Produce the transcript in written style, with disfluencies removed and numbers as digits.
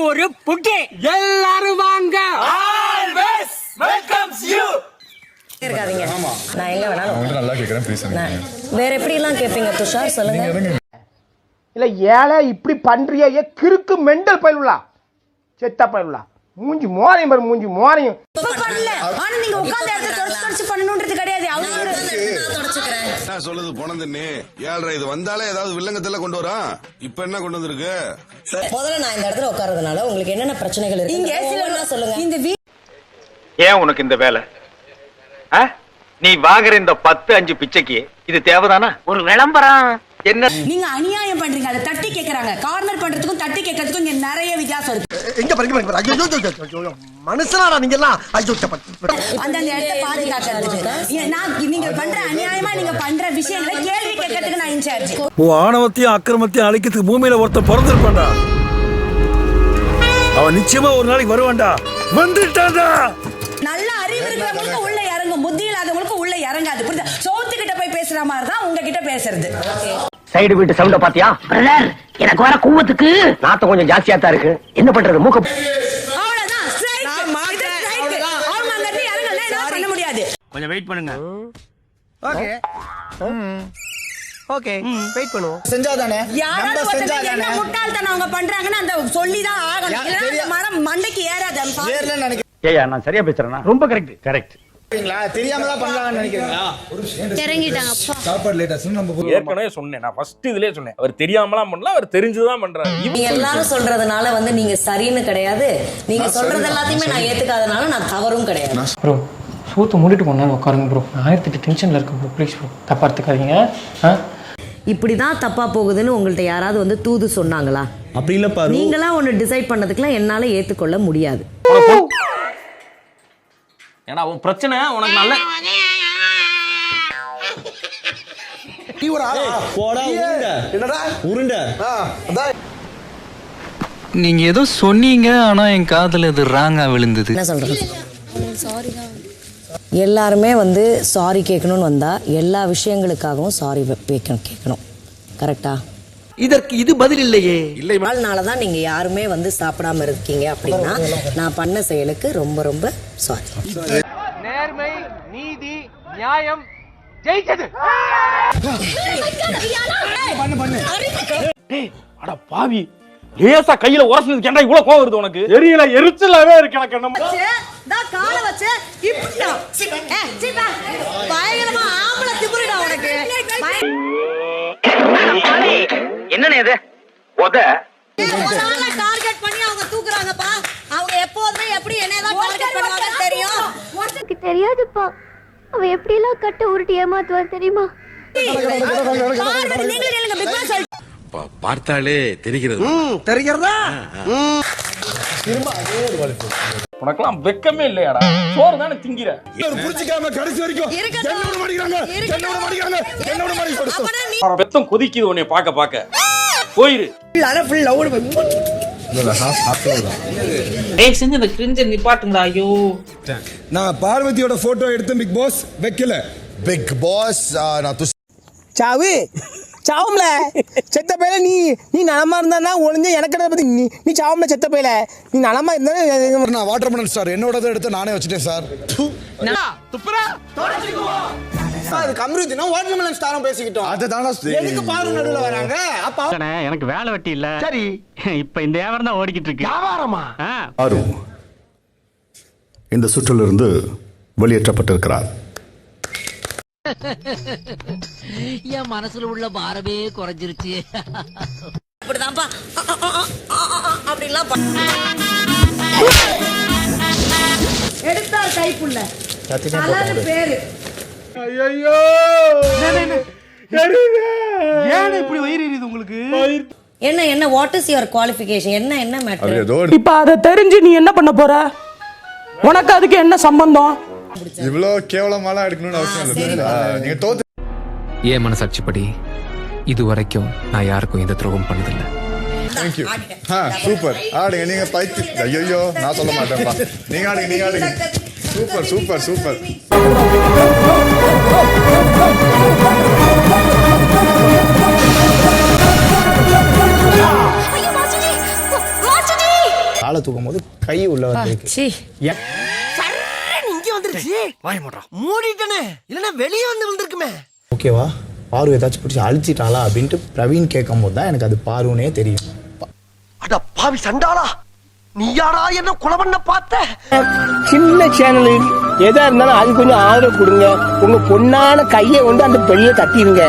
ஒரு புட்டி எல்லாரும் வாங்க. இருக்காதீங்க. நான் எங்க வேணாலும் நல்லா கேக்குறேன் ப்ளீஸ். வேற எப்படி எல்லாம் கேப்பீங்க துஷார் சொல்லுங்க. இல்ல ஏழை இப்படி பண்றியே கிறுக்கு மெண்டல் பயிலுலா செத்த பயிலுலா மூஞ்சி மோரையும் பாரு மூஞ்சி மோரையும் பண்ணல. ஆனா நீங்க உட்கார்ந்த இடத்துல தொடச்சு பண்ணணும்ன்றது கிடையாது. நான் சொல்லுது போனதுன்னு ஏழ்ரை இது வந்தாலே ஏதாவது வில்லங்கத்துல கொண்டு வரா. இப்ப என்ன கொண்டு வந்திருக்கு? முதல்ல நான் இந்த இடத்துல உட்கார்றதுனால உங்களுக்கு என்னென்ன பிரச்சனைகள் இருக்கு இங்க சிலனா சொல்லுங்க. இந்த ஏன் உனக்கு இந்த வேலை? நீ வாங்குற இந்த 10-5 பிச்சைக்கு இது தேவைதானா? ஒரு விளம்பரம் என்ன? நீங்க அநியாயம் பண்றீங்க. அதை தட்டி கேக்குறாங்க. கார்னர் பண்றதுக்கும் தட்டி கேட்கறதுக்கும் இங்க நிறைய வித்தியாசம் இருக்கு. எங்க பாருங்க மனுஷனா நீங்க எல்லாம் அந்த இடத்தை பாதுகாக்கிறதுக்கு நீங்க பண்ற அநியாயமா நீங்க பண்ற விஷயங்களை கேள்வி கேட்கறதுக்கு நான் இன்சார்ஜ். ஆணவத்தையும் அக்கிரமத்தையும் அழிக்கிறதுக்கு பூமியில ஒருத்தன் பிறந்திருப்பான்டா. அவன் நிச்சயமா ஒரு நாளைக்கு வருவான்டா. வந்துட்டான்டா. நல்ல அறிவு இருக்கிறவங்களுக்கு உள்ள இறங்கும், புத்தி இல்லாதவங்களுக்கு உள்ள இறங்காது. புரியுதா? சோத்துக்கிட்ட போய் பேசுற மாதிரி தான் உங்ககிட்ட பேசுறது. சைடு வீட்டு சவுண்ட பாத்தியா பிரதர்? எனக்கு வர கூவத்துக்கு நாத்த கொஞ்சம் ஜாஸ்தியா தான் இருக்கு. என்ன பண்றது? மூக்க அவ்வளவுதான். ஸ்ட்ரைக். அவங்க அந்த இடத்துல இறங்கல. என்ன பண்ண முடியாது. கொஞ்சம் வெயிட் பண்ணுங்க. ஓகே ஓகே வெயிட் பண்ணுவோம். செஞ்சாதானே யாராவது ஒருத்தர் என்ன முட்டாள்தனம் அவங்க பண்றாங்கன்னு அந்த சொல்லிதான் ஆகணும். இல்ல மரம் மண்டைக்கு ஏறாது. ஏறல நினைக்கிறேன். ஏயா நான் சரியா பேசுறேனா? ரொம்ப கரெக்ட். தெரியாம தான் பண்றாங்கன்னு நினைக்கிறீங்களா? இறங்கிட்டாங்க அப்பா. சாப்பாடு லேட்டா நம்ம ஏற்கனவே சொன்னேன். நான் ஃபர்ஸ்ட் இதுலயே சொன்னேன். அவர் தெரியாமலாம் பண்ணல, அவர் தெரிஞ்சுதான் பண்றாரு. நீங்க எல்லாரும் சொல்றதுனால நீங்க சரின்னு கிடையாது. நீங்க சொல்றது எல்லாத்தையுமே நான் ஏத்துக்காதனால நான் தவறும் கிடையாது. ப்ரோ சூத்து மூடிட்டு கொஞ்ச நேரம் உட்காருங்க ப்ரோ. 1008 டென்ஷன்ல இருக்கு ப்ரோ. ப்ளீஸ் ப்ரோ தப்பா எடுத்துக்காதீங்க. இப்படிதான் தப்பா போகுதுன்னு உங்கள்ட்ட யாராவது தூது சொன்னாங்களா? அப்படி இல்ல பாரு. நீங்களா ஒன்னு டிசைட் பண்ணதுக்குலாம் என்னால ஏத்துக்கொள்ள முடியாது. ஏன்னா உன் பிரச்சனை உனக்கு நல்ல நீங்க ஏதோ சொன்னீங்க, ஆனா என் காதுல அது ராங்கா விழுந்தது. என்ன சொல்றது? எல்லாருமே சாரி கேட்கணும்னு வந்தா எல்லா விஷயங்களுக்காகவும் சாரி கேட்கணும். கரெக்டா? இதற்கு இது பதில் இல்லையே. அதனாலதான் நீங்க யாருமே சாப்பிடாம இருக்கீங்க அப்படின்னா நான் பண்ண செயலுக்கு ரொம்ப ரொம்ப சாரி. நேர்மை, நீதி, நியாயம் ஜெயிச்சது. அட பாவி, லேசா கையில உரசுனது கேண்டா இவ்வளவு கோவம் வருது உனக்கு? தெரியல, எரிச்சலாவே இருக்கு எனக்கு. என்ன கால வச்சு இப்படிடா சிப்பா பயங்கரமா ஆம்பள திமிருடா உனக்கு. என்னனே இது? டார்கெட் பண்ணி அவங்க தூக்குறாங்கப்பா. அவங்க எப்போதுமே எப்படி என்னதான் டார்கெட் பண்ணுவாங்க தெரியும். எனக்கு தெரியாதுப்பா. அவ எப்படி எல்லாம் கட்ட உருட்டி ஏமாத்துவான் தெரியுமா? பார்த்தாலே தெரிகிறது. தெரிகிறதா? உனக்கெல்லாம் வெக்கமே இல்லையாடா? சோறு தானே திங்கிற. புடிச்சிக்காம கடைசி வரைக்கும் என்னோட மாடிறாங்க. வெத்தம் கொதிக்குது உன்னை பாக்க. போயிரு. செஞ்சு இந்த கிரிஞ்ச நிப்பாட்டுங்களா. ஐயோ நான் பார்வதியோட போட்டோ எடுத்து பிக் பாஸ் வைக்கல. பிக் பாஸ் நான் சாவு சாவும்ல செத்த பையில நீ நலமா இருந்தா ஒளிஞ்ச எனக்கு பத்தி நீ சாவும்ல செத்த பையில நீ நலமா இருந்தா. நான் வாட்டர் மெலன் ஸ்டார் என்னோட எடுத்து நானே வச்சுட்டேன் சார். அது கம்ருதினா வாட்டர் மெலன் ஸ்டாரும் பேசிக்கிட்டோம். அதுதானா எதுக்கு பாரு நடுவுல வராங்க? அப்பா எனக்கு வேலை வெட்டி இல்ல. சரி, இப்ப இந்த வியாபாரம் தான் ஓடிக்கிட்டு இருக்கு. வியாபாரமா? ஆரு இந்த சுற்றிலிருந்து வெளியேற்றப்பட்டிருக்கிறார். என் மனசுல உள்ள பாரமே குறைஞ்சிருச்சு. அப்படிதான்ப்பா அப்படிலாம் எடுத்தா கைப்புள்ள கலர் பேரு. ஐயோ ஏன் இப்படி வயிறு எரியுது உங்களுக்கு? என்ன வாட் இஸ் யுவர் குவாலிஃபிகேஷன்? என்ன மேட்டர்? இப்ப அதை தெரிஞ்சு நீ என்ன பண்ண போற? உனக்கு அதுக்கு என்ன சம்பந்தம்? இவ்வளோ கேவலமாலாம் எடுக்கணும்னு அவசியம் இல்லை. நீங்க தோத்து ஏன் மனசாட்சிப்படி இது வரைக்கும் நான் யாருக்கும் எந்த துரோகம் பண்ணதில்லை. தேங்க்யூ. சூப்பர் ஆடுங்க நீங்க. பைத்தி ஐயோ நான் சொல்ல மாட்டேன்ப்பா. நீங்க ஆடுங்க. சூப்பர். ஐயோ மாஸ்டர்ஜி காலை தூக்கும் போது கை உள்ள வந்திருக்கு. இங்க வந்துருச்சு. வாய் மூடுறா. மூடிட்டனே. இல்லனா வெளிய வந்து விழுந்திருக்குமே. ஓகேவா, பாரு ஏதாச்சும் பிடிச்சி அழிச்சிட்டாளா அப்படின்ட்டு பிரவீன் கேட்கும் போது தான் எனக்கு அது பாருன்னே தெரியும். அட பாவி சண்டாளா, நீ யாரா என்ன கொலை பண்ண பார்த்த? சின்ன சேனல் எதா இருந்தாலும் அது கொஞ்சம் ஆதரவு கொடுங்க. உங்க பொண்ணான கையை கொண்டு அந்த பெண்ணில தட்டிடுங்க.